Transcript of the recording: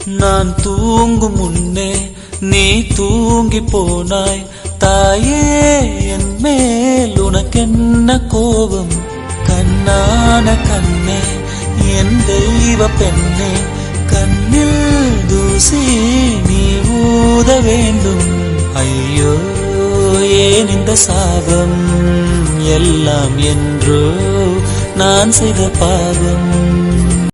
நான் தூங்கும் முன்னே நீ தூங்கி போனாய் தாயே, என் மேல் உனக்கென்ன கோபம்? கண்ணான கண்ணே, என் தெய்வ பெண்ணே, கண்ணில் தூசி நீ ஊத வேண்டும். ஐயோ ஏன் இந்த சாபம்? எல்லாம் என்றோ நான் செய்த பாவம்.